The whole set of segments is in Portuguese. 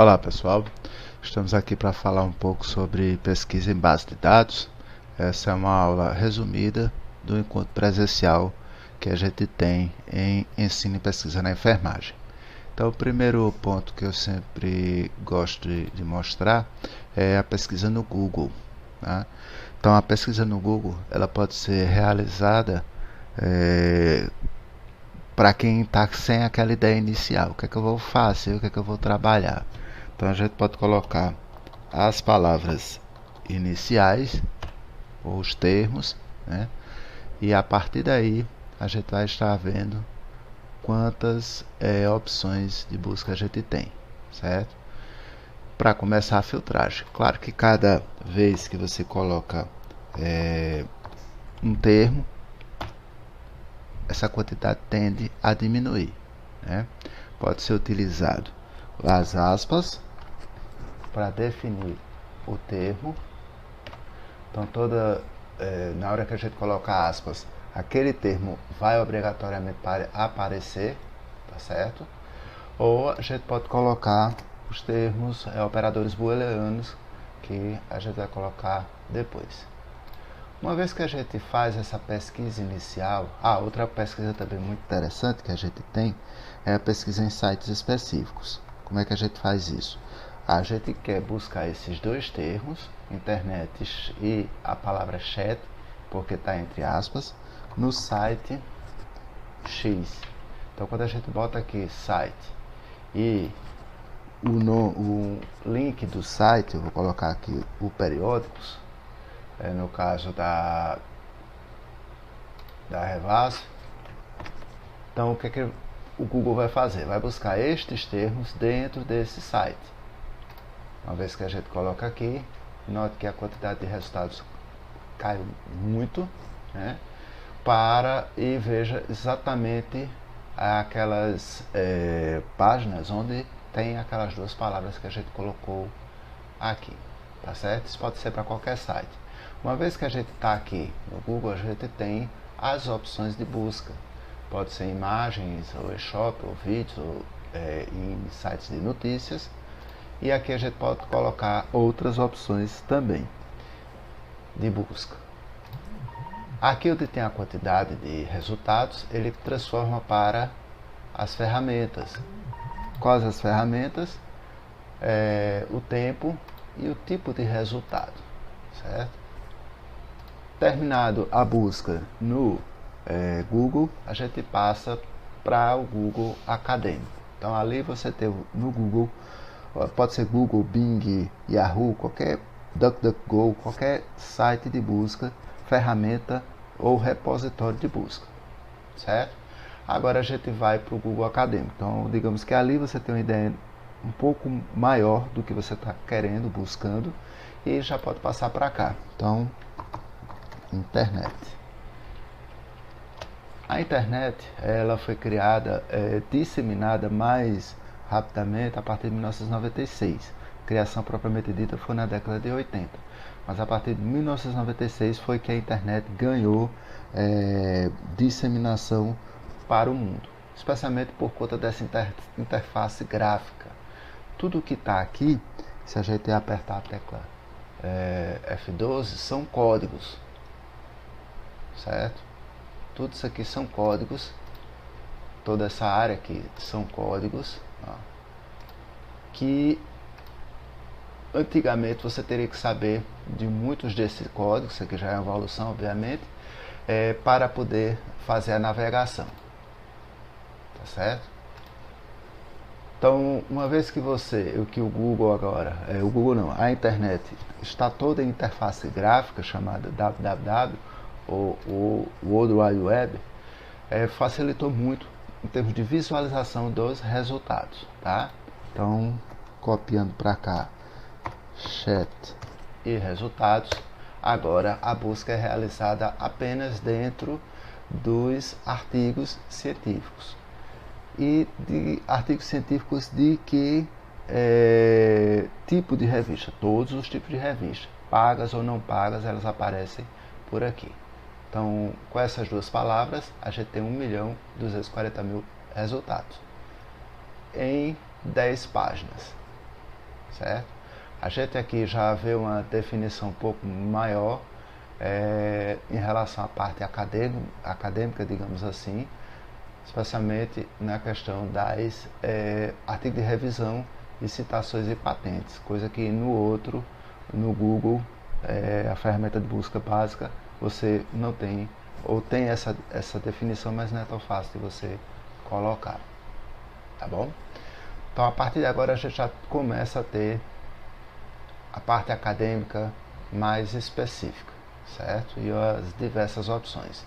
Olá pessoal, estamos aqui para falar um pouco sobre pesquisa em base de dados. Essa é uma aula resumida do encontro presencial que a gente tem em ensino e pesquisa na enfermagem. Então, o primeiro ponto que eu sempre gosto de mostrar é a pesquisa no Google, né? Então, a pesquisa no Google ela pode ser realizada para quem está sem aquela ideia inicial. O que é que eu vou fazer, o que é que eu vou trabalhar? Então, a gente pode colocar as palavras iniciais ou os termos, né? E a partir daí a gente vai estar vendo quantas opções de busca a gente tem, certo? Para começar a filtragem. Claro que cada vez que você coloca um termo, essa quantidade tende a diminuir, né? Pode ser utilizado as aspas para definir o termo. Então, na hora que a gente coloca aspas, aquele termo vai obrigatoriamente aparecer, tá certo? Ou a gente pode colocar os termos operadores booleanos que a gente vai colocar depois. Uma vez que a gente faz essa pesquisa inicial, outra pesquisa também muito interessante que a gente tem é a pesquisa em sites específicos. Como é que a gente faz isso? A gente quer buscar esses dois termos, internet e a palavra chat, porque está entre aspas, no site X. Então, quando a gente bota aqui site e o link do site, eu vou colocar aqui o periódicos, no caso da Revas. Então, o que o Google vai fazer? Vai buscar estes termos dentro desse site. Uma vez que a gente coloca aqui, note que a quantidade de resultados caiu muito, né? E veja exatamente aquelas páginas onde tem aquelas duas palavras que a gente colocou aqui, tá certo? Isso pode ser para qualquer site. Uma vez que a gente está aqui no Google, a gente tem as opções de busca. Pode ser imagens, ou e-shop, ou vídeos, ou em sites de notícias. E aqui a gente pode colocar outras opções também de busca. Aqui onde tem a quantidade de resultados, ele transforma para as ferramentas. Quais as ferramentas? O tempo e o tipo de resultado, certo? Terminado a busca no Google, a gente passa para o Google Acadêmico. Então ali você tem no Google, pode ser Google, Bing, Yahoo, qualquer DuckDuckGo, qualquer site de busca, ferramenta ou repositório de busca, certo? Agora a gente vai para o Google Acadêmico. Então, digamos que ali você tem uma ideia um pouco maior do que você está querendo, buscando, e já pode passar para cá. Então, internet. A internet ela foi criada, disseminada mais rapidamente a partir de 1996. A criação propriamente dita foi na década de 80. Mas a partir de 1996 foi que a internet ganhou disseminação para o mundo, especialmente por conta dessa interface gráfica. Tudo que está aqui, se a gente apertar a tecla F12, são códigos, certo? Tudo isso aqui são códigos, toda essa área aqui são códigos, que antigamente você teria que saber de muitos desses códigos, isso aqui já é uma evolução, obviamente, para poder fazer a navegação, tá certo? Então, uma vez que o Google agora, o Google não, a internet está toda em interface gráfica chamada www ou World Wide Web, facilitou muito em termos de visualização dos resultados, tá? Então, copiando para cá, chat e resultados, agora a busca é realizada apenas dentro dos artigos científicos. E de artigos científicos de que tipo de revista? Todos os tipos de revista, pagas ou não pagas, elas aparecem por aqui. Então, com essas duas palavras, a gente tem 1.240.000 resultados em 10 páginas. certo? A gente aqui já vê uma definição um pouco maior em relação à parte acadêmica, digamos assim, especialmente na questão das artigos de revisão e citações e patentes, coisa que no outro, no Google, a ferramenta de busca básica, você não tem, ou tem essa definição, mas não é tão fácil de você colocar, tá bom? Então, a partir de agora, a gente já começa a ter a parte acadêmica mais específica, certo? E as diversas opções.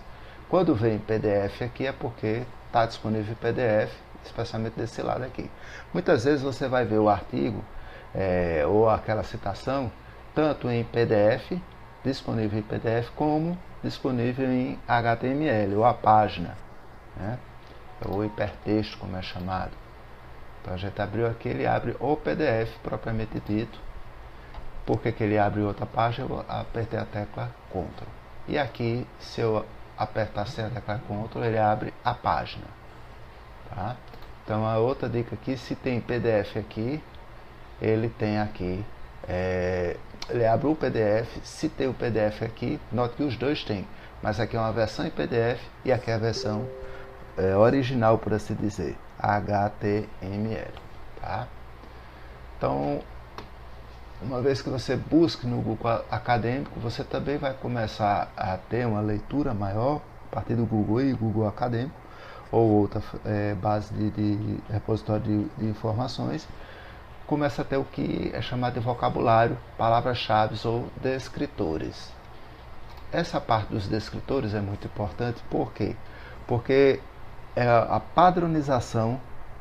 Quando vem PDF aqui é porque está disponível em PDF, especialmente desse lado aqui. Muitas vezes você vai ver o artigo ou aquela citação tanto em PDF, disponível em PDF, como disponível em HTML, ou a página, né? Ou hipertexto, como é chamado. Então a gente abriu aqui, ele abre o PDF propriamente dito. Por que ele abre outra página? Eu apertei a tecla Ctrl. E aqui, se eu apertar sem a tecla Ctrl, ele abre a página. Tá? Então a outra dica aqui, se tem PDF aqui, ele tem aqui, ele abre o PDF. Se tem o PDF aqui, note que os dois tem, mas aqui é uma versão em PDF e aqui é a versão original, por assim dizer, HTML. Tá? Então, uma vez que você busque no Google Acadêmico, você também vai começar a ter uma leitura maior a partir do Google e Google Acadêmico, ou outra base de repositório de informações. Começa a ter o que é chamado de vocabulário, palavras-chave ou descritores. Essa parte dos descritores é muito importante, por quê? Porque é a padronização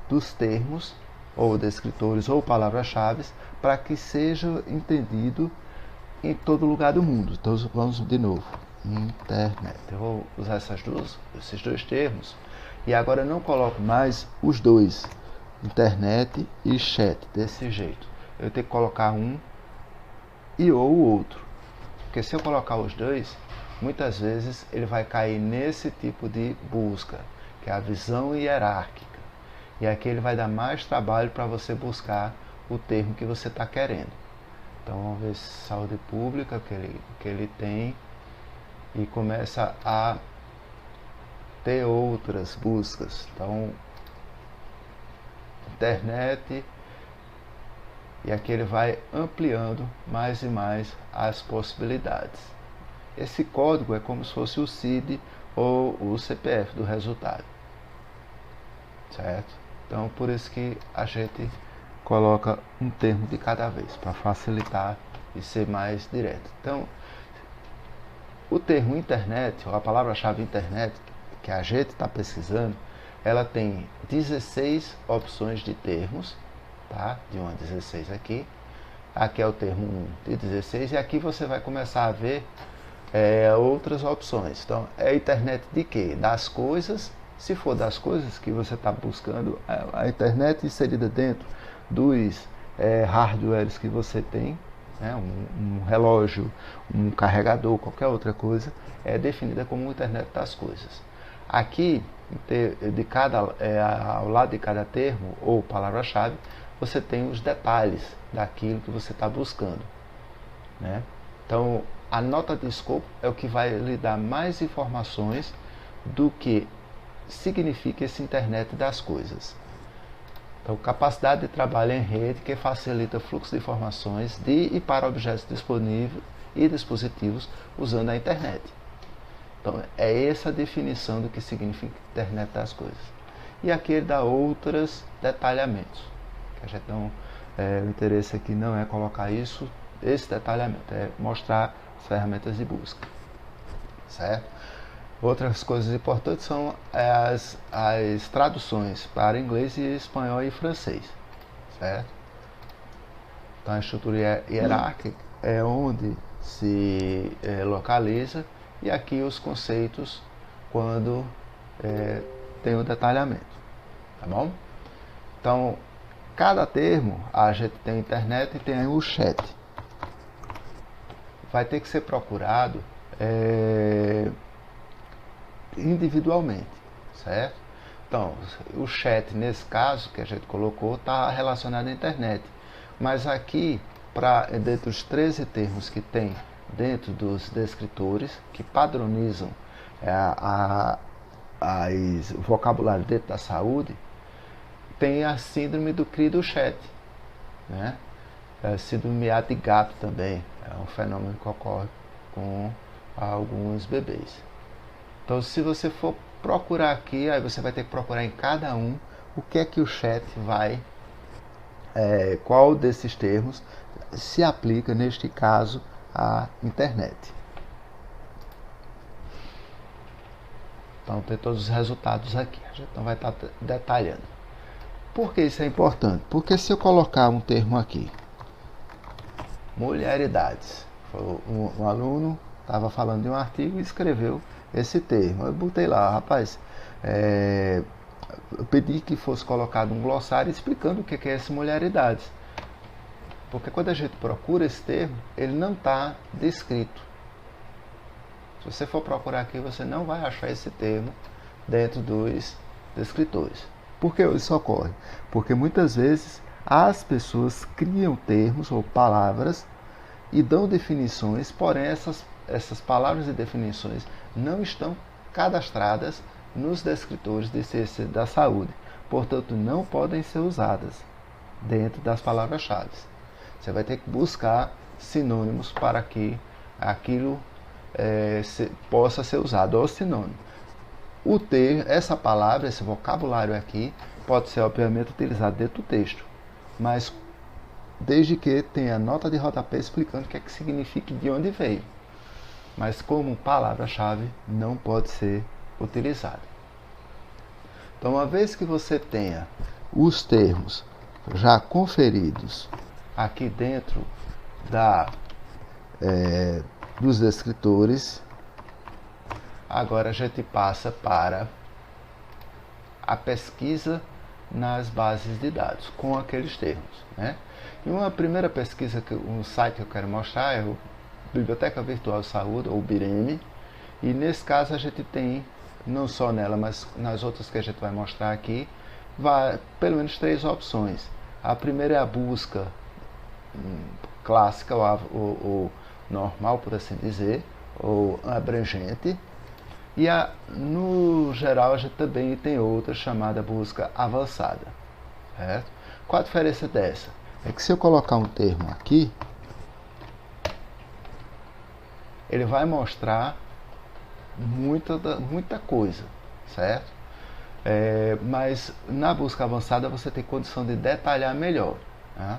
dos termos, ou descritores, ou palavras-chave, para que seja entendido em todo lugar do mundo. Então vamos de novo, internet. Eu vou usar esses dois termos, e agora eu não coloco mais os dois, internet e chat, desse jeito. Eu tenho que colocar um e ou o outro, porque se eu colocar os dois, muitas vezes ele vai cair nesse tipo de busca, que é a visão hierárquica. E aqui ele vai dar mais trabalho para você buscar o termo que você está querendo. Então vamos ver saúde pública, que ele tem, e começa a ter outras buscas. Então, internet, e aqui ele vai ampliando mais e mais as possibilidades. Esse código é como se fosse o CID ou o CPF do resultado, certo? Então, por isso que a gente coloca um termo de cada vez, para facilitar e ser mais direto. Então, o termo internet, ou a palavra-chave internet, que a gente está pesquisando, ela tem 16 opções de termos, tá? De 1 a 16 aqui. Aqui é o termo 1 de 16, e aqui você vai começar a ver outras opções. Então, é internet de quê? Das coisas. Se for das coisas que você está buscando, a internet inserida dentro dos hardwares que você tem, né, um relógio, um carregador, qualquer outra coisa, é definida como internet das coisas. Aqui, ao lado de cada termo ou palavra-chave, você tem os detalhes daquilo que você está buscando, né? Então, a nota de escopo é o que vai lhe dar mais informações do que significa esse internet das coisas. Então, capacidade de trabalho em rede que facilita o fluxo de informações de e para objetos disponíveis e dispositivos usando a internet. Então, é essa a definição do que significa internet das coisas. E aqui ele dá outros detalhamentos. Que a gente não, o interesse aqui não é colocar esse detalhamento, é mostrar as ferramentas de busca, certo? Outras coisas importantes são as traduções para inglês, e espanhol e francês, certo? Então a estrutura hierárquica é onde se localiza, e aqui os conceitos quando tem o detalhamento, tá bom? Então, cada termo, a gente tem a internet e tem o chat. Vai ter que ser procurado individualmente, certo? Então, o chat, nesse caso que a gente colocou, está relacionado à internet. Mas aqui, dentro dos 13 termos que tem dentro dos descritores, que padronizam o vocabulário dentro da saúde, tem a síndrome do cri do chat, né? A síndrome miado de gato também, é um fenômeno que ocorre com alguns bebês. Então, se você for procurar aqui, aí você vai ter que procurar em cada um o que é que o chat vai, qual desses termos se aplica, neste caso, à internet. Então, tem todos os resultados aqui, a gente não vai estar detalhando. Por que isso é importante? Porque se eu colocar um termo aqui, mulheridades, um aluno estava falando de um artigo e escreveu esse termo. Eu botei lá, rapaz, eu pedi que fosse colocado um glossário explicando o que é essa mulheridades. Porque quando a gente procura esse termo, ele não está descrito. Se você for procurar aqui, você não vai achar esse termo dentro dos descritores. Por que isso ocorre? Porque muitas vezes as pessoas criam termos ou palavras e dão definições, porém essas palavras e definições não estão cadastradas nos descritores de ciência da saúde. Portanto, não podem ser usadas dentro das palavras-chave. Você vai ter que buscar sinônimos para que aquilo possa ser usado, ou sinônimo. Essa palavra, esse vocabulário aqui, pode ser obviamente utilizado dentro do texto, mas desde que tenha nota de rodapé explicando o que é que significa e de onde veio. Mas como palavra-chave não pode ser utilizado. Então, uma vez que você tenha os termos já conferidos aqui dentro dos descritores, agora a gente passa para a pesquisa nas bases de dados com aqueles termos, né? E uma primeira pesquisa, um site que eu quero mostrar é o Biblioteca Virtual de Saúde, ou BIREME, e nesse caso a gente tem, não só nela, mas nas outras que a gente vai mostrar aqui, pelo menos 3 opções. A primeira é a busca clássica, ou normal, por assim dizer, ou abrangente. E no geral a gente também tem outra chamada busca avançada. Certo? Qual a diferença dessa? É que se eu colocar um termo aqui, ele vai mostrar muita coisa, certo? Mas na busca avançada você tem condição de detalhar melhor. Né?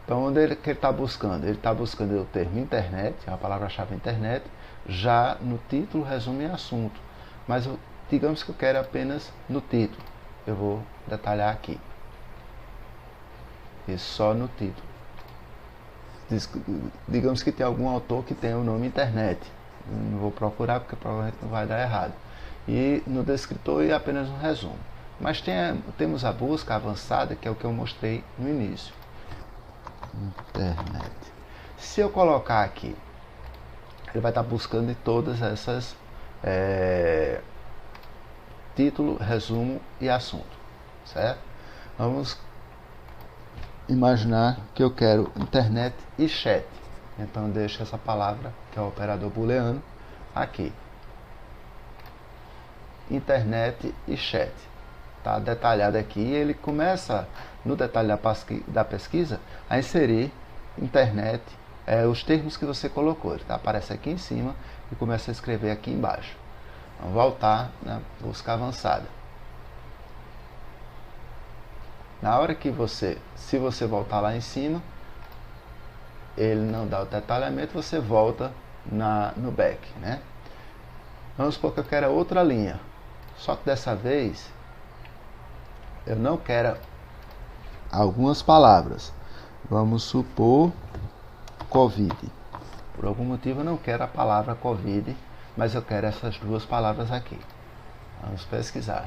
Então, onde ele está buscando? Ele está buscando o termo internet, a palavra-chave internet, já no título, resumo e assunto. Mas digamos que eu quero apenas no título. Eu vou detalhar aqui. E só no título. Digamos que tem algum autor que tem o nome internet. Não vou procurar porque provavelmente não vai dar errado. E no descritor é apenas um resumo. Mas temos a busca avançada, que é o que eu mostrei no início. Internet. Se eu colocar aqui, ele vai estar buscando em todas essas título, resumo e assunto, certo? Vamos imaginar que eu quero internet e chat. Então eu deixo essa palavra, que é o operador booleano, aqui. Internet e chat. Está detalhado aqui. Ele começa, no detalhe da pesquisa, a inserir internet, os termos que você colocou. Ele aparece aqui em cima e começa a escrever aqui embaixo. Vamos voltar na busca avançada. Na hora que se você voltar lá em cima, ele não dá o detalhamento, você volta no back, né? Vamos supor que eu quero outra linha. Só que dessa vez, eu não quero algumas palavras. Vamos supor Covid. Por algum motivo eu não quero a palavra Covid, mas eu quero essas 2 palavras aqui. Vamos pesquisar.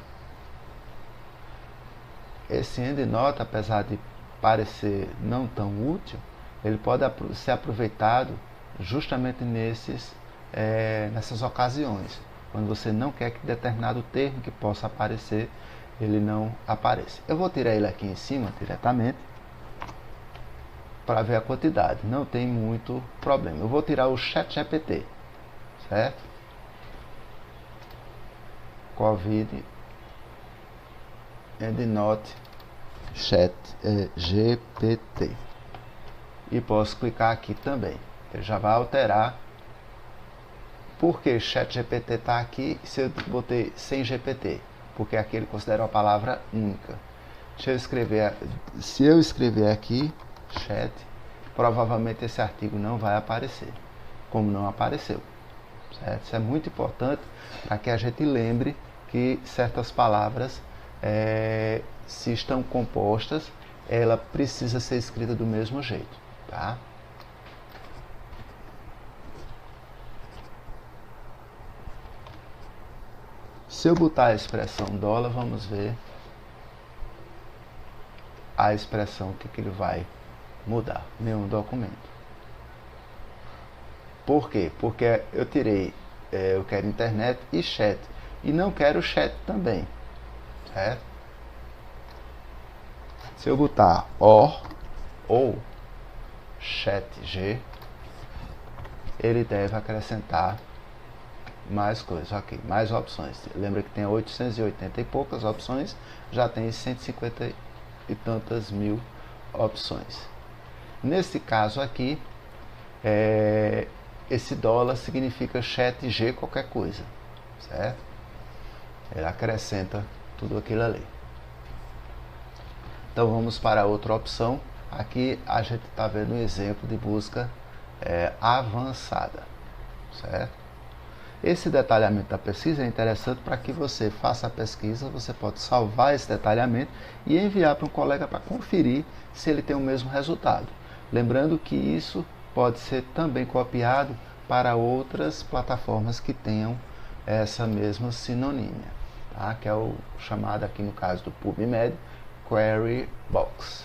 Esse EndNote, apesar de parecer não tão útil, ele pode ser aproveitado justamente nessas ocasiões, quando você não quer que determinado termo que possa aparecer, ele não apareça. Eu vou tirar ele aqui em cima diretamente. para ver a quantidade. Não tem muito problema. Eu vou tirar o ChatGPT, certo? Covid and not ChatGPT. E posso clicar aqui também. Ele já vai alterar. Por que ChatGPT está aqui se eu botei sem GPT? Porque aqui ele considera uma palavra única. Deixa eu escrever. Se eu escrever aqui chat, provavelmente esse artigo não vai aparecer, como não apareceu, certo? Isso é muito importante para que a gente lembre que certas palavras, se estão compostas, ela precisa ser escrita do mesmo jeito, tá? Se eu botar a expressão dólar, vamos ver a expressão que ele vai mudar. Nenhum documento. Por quê? Porque eu tirei, eu quero internet e chat. E não quero chat também. Certo? Se eu botar OR ou ChatG, ele deve acrescentar mais coisas, ok, mais opções. Lembra que tem 880 e poucas opções, já tem 150 e tantas mil opções. Nesse caso aqui, esse dólar significa ChatG qualquer coisa, certo? Ele acrescenta tudo aquilo ali. Então vamos para outra opção. Aqui a gente está vendo um exemplo de busca avançada, certo? Esse detalhamento da pesquisa é interessante para que você faça a pesquisa, você pode salvar esse detalhamento e enviar para um colega para conferir se ele tem o mesmo resultado. Lembrando que isso pode ser também copiado para outras plataformas que tenham essa mesma sinonímia, tá? Que é o chamado aqui no caso do PubMed, Query Box.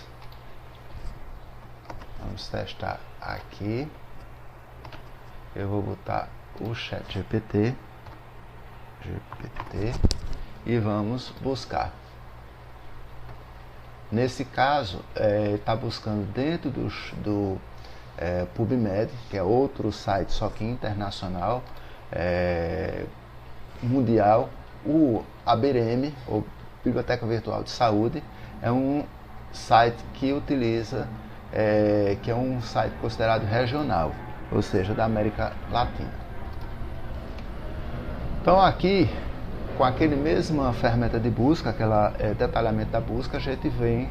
Vamos testar aqui. Eu vou botar o ChatGPT e vamos buscar. Nesse caso, está buscando dentro do PubMed, que é outro site só que internacional, mundial. O ABRM, ou Biblioteca Virtual de Saúde, é um site que utiliza, que é um site considerado regional, ou seja, da América Latina. Então aqui, com aquele mesma ferramenta de busca, aquela detalhamento da busca, a gente vem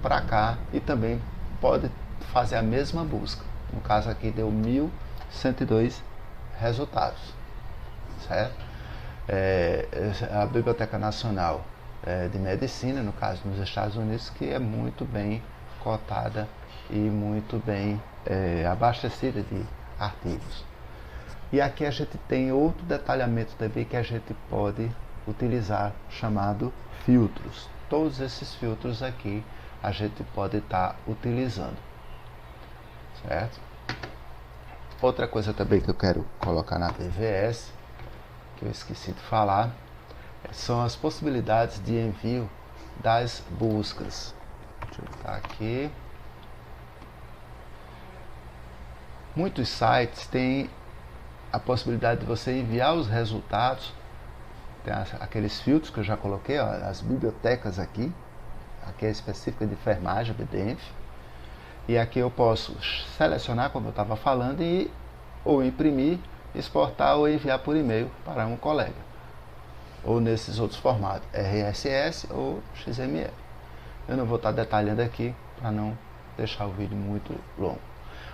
para cá e também pode fazer a mesma busca. No caso aqui deu 1.102 resultados, certo? A Biblioteca Nacional de Medicina, no caso nos Estados Unidos, que é muito bem cotada e muito bem abastecida de artigos. E aqui a gente tem outro detalhamento também que a gente pode utilizar, chamado filtros. Todos esses filtros aqui a gente pode estar utilizando, certo? Outra coisa também que eu quero colocar na PVS, que eu esqueci de falar, são as possibilidades de envio das buscas. Deixa eu botar aqui. Muitos sites têm a possibilidade de você enviar os resultados. Tem aqueles filtros que eu já coloquei, ó, as bibliotecas aqui é específica de enfermagem, BDENF, e aqui eu posso selecionar, como eu estava falando, e ou imprimir, exportar ou enviar por e-mail para um colega, ou nesses outros formatos, RSS ou XML. Eu não vou estar detalhando aqui para não deixar o vídeo muito longo.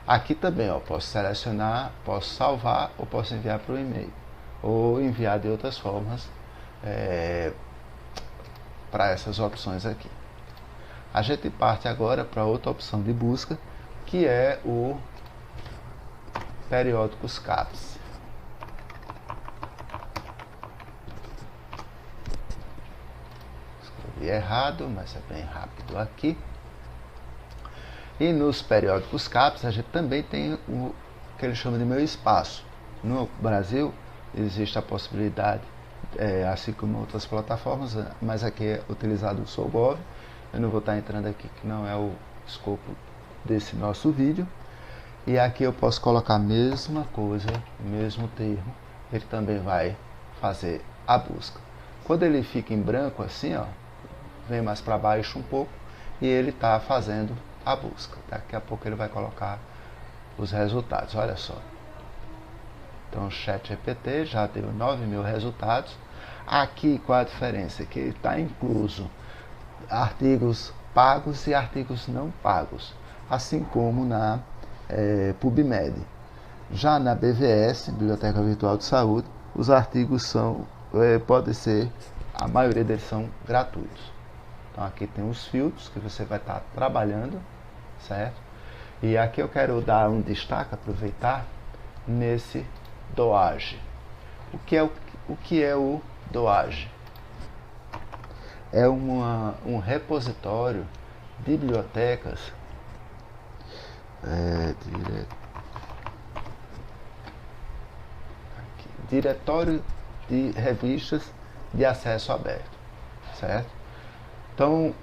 Aqui também, ó, posso selecionar, posso salvar ou posso enviar para o e-mail, ou enviar de outras formas para essas opções aqui. A gente parte agora para outra opção de busca, que é o periódicos CAPS. Escrevi errado, mas é bem rápido aqui. E nos periódicos CAPS a gente também tem o que eles chamam de Meu Espaço. No Brasil existe a possibilidade, assim como outras plataformas, mas aqui é utilizado o SouGov. Eu não vou estar entrando aqui, que não é o escopo desse nosso vídeo. E aqui eu posso colocar a mesma coisa, mesmo termo, ele também vai fazer a busca. Quando ele fica em branco assim, ó, vem mais para baixo um pouco e ele está fazendo a busca. Daqui a pouco ele vai colocar os resultados, olha só. Então o ChatGPT já deu 9.000 resultados. Aqui qual a diferença? Que está incluso artigos pagos e artigos não pagos, assim como na PubMed. Já na BVS, Biblioteca Virtual de Saúde, os artigos são, podem ser, a maioria deles são gratuitos. Então aqui tem os filtros que você vai estar trabalhando, certo? E aqui eu quero dar um destaque, aproveitar, nesse Doage. O que é o Doage? É um repositório de bibliotecas diretório de revistas de acesso aberto, certo? Então,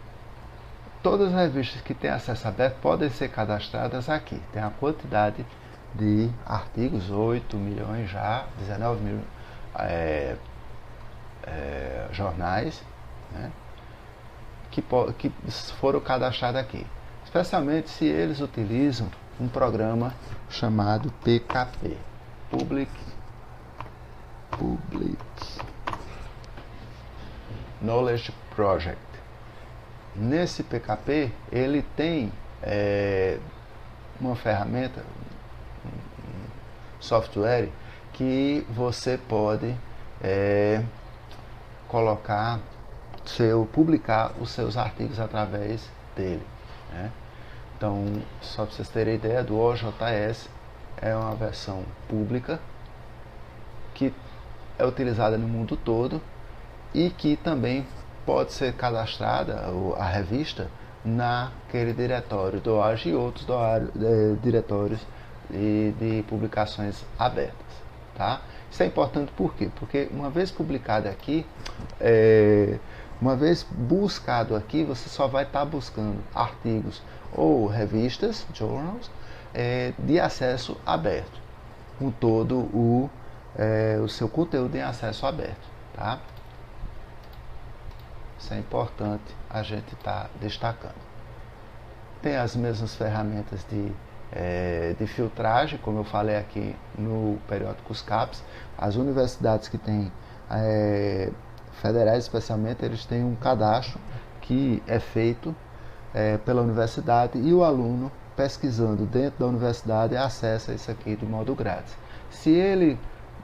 todas as revistas que têm acesso aberto podem ser cadastradas aqui. Tem a quantidade de artigos, 8 milhões já, 19 mil jornais, né, que foram cadastrados aqui. Especialmente se eles utilizam um programa chamado PKP, Public Knowledge Project. Nesse PKP, ele tem uma ferramenta, um software, que você pode publicar os seus artigos através dele, né? Então, só para vocês terem ideia, do OJS é uma versão pública que é utilizada no mundo todo e que também pode ser cadastrada a revista naquele diretório do Doage e outros diretórios de publicações abertas, tá? Isso é importante por quê? Porque uma vez publicado aqui, uma vez buscado aqui, você só vai estar buscando artigos ou revistas, journals, de acesso aberto, com todo o seu conteúdo em acesso aberto, tá? Isso é importante a gente estar destacando. Tem as mesmas ferramentas de filtragem, como eu falei aqui no periódico CAPES. As universidades que têm, federais especialmente, eles têm um cadastro que é feito pela universidade e o aluno, pesquisando dentro da universidade, acessa isso aqui de modo grátis. Se ele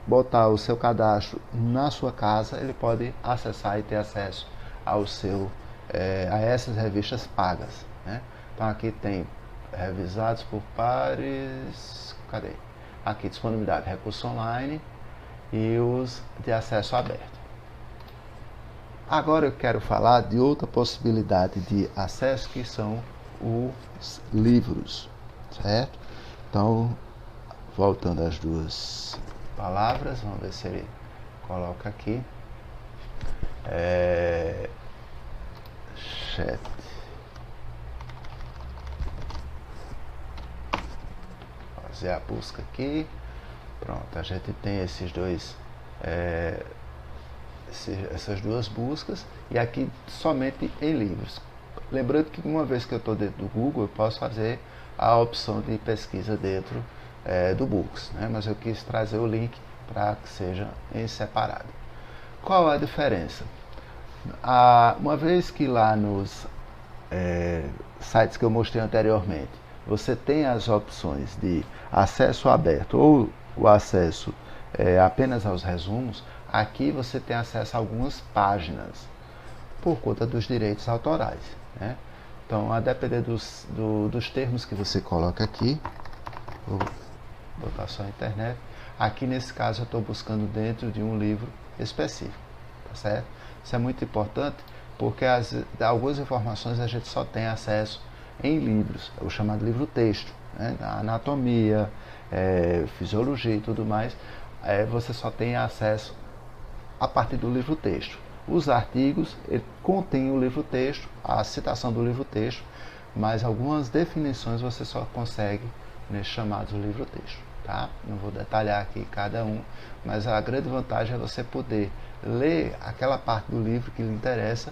botar o seu cadastro na sua casa, ele pode acessar e ter acesso a essas revistas pagas, né? Então aqui tem revisados por pares, cadê? Aqui disponibilidade de recurso online e os de acesso aberto. Agora eu quero falar de outra possibilidade de acesso, que são os livros, certo? Então, voltando às duas palavras, vamos ver se ele coloca aqui. Chat. Fazer a busca aqui. Pronto, a gente tem esses dois, essas duas buscas, e aqui somente em livros. Lembrando que uma vez que eu estou dentro do Google, eu posso fazer a opção de pesquisa dentro do Books, né? Mas eu quis trazer o link para que seja em separado. Qual a diferença? Uma vez que lá nos sites que eu mostrei anteriormente, você tem as opções de acesso aberto ou o acesso apenas aos resumos, aqui você tem acesso a algumas páginas por conta dos direitos autorais, né? Então, a depender dos termos que você coloca aqui, vou botar só a internet, aqui nesse caso eu estou buscando dentro de um livro específico, tá certo? Isso é muito importante porque algumas informações a gente só tem acesso em livros, o chamado livro-texto, né? A anatomia, fisiologia e tudo mais, você só tem acesso a partir do livro-texto. Os artigos contêm o livro-texto, a citação do livro-texto, mas algumas definições você só consegue nesse chamado livro-texto, tá? Não vou detalhar aqui cada um, mas a grande vantagem é você poder ler aquela parte do livro que lhe interessa,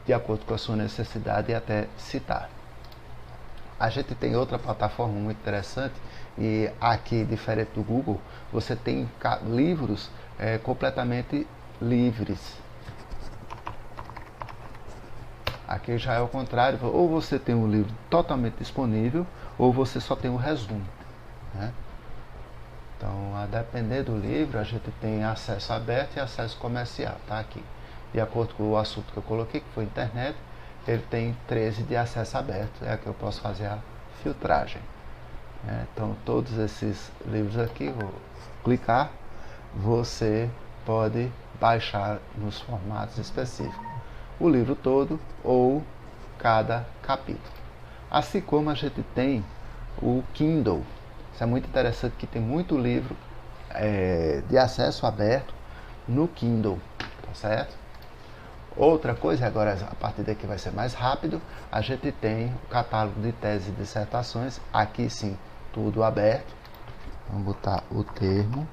de acordo com a sua necessidade, e até citar. A gente tem outra plataforma muito interessante, e aqui, diferente do Google, você tem livros completamente livres. Aqui já é o contrário, ou você tem um livro totalmente disponível, ou você só tem o resumo, né? Então, a depender do livro, a gente tem acesso aberto e acesso comercial, tá aqui. De acordo com o assunto que eu coloquei, que foi internet, ele tem 13 de acesso aberto, é aqui eu posso fazer a filtragem. Então, todos esses livros aqui, vou clicar, você pode baixar nos formatos específicos. O livro todo ou cada capítulo. Assim como a gente tem o Kindle. Isso é muito interessante, que tem muito livro de acesso aberto no Kindle, tá certo? Outra coisa, agora a partir daqui vai ser mais rápido, a gente tem o catálogo de teses e dissertações, aqui sim, tudo aberto. Vamos botar o termo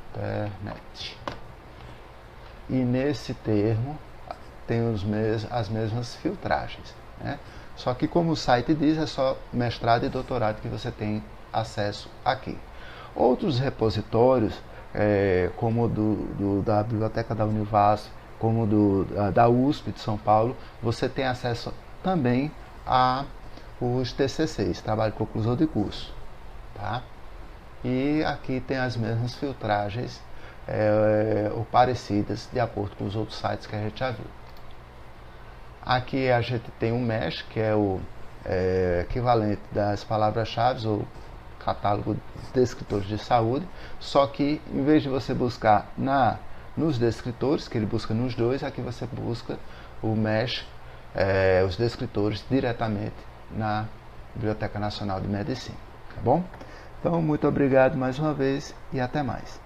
internet. E nesse termo tem as mesmas filtragens, né? Só que, como o site diz, é só mestrado e doutorado que você tem acesso aqui. Outros repositórios, como da Biblioteca da Univasf, como da USP de São Paulo, você tem acesso também a os TCCs, trabalho de conclusão de curso, tá? E aqui tem as mesmas filtragens ou parecidas, de acordo com os outros sites que a gente já viu. Aqui a gente tem um MESH, que é o equivalente das palavras-chave, ou catálogo de descritores de saúde, só que em vez de você buscar nos descritores, que ele busca nos dois, aqui você busca o MESH, os descritores, diretamente na Biblioteca Nacional de Medicina, tá bom? Então, muito obrigado mais uma vez e até mais.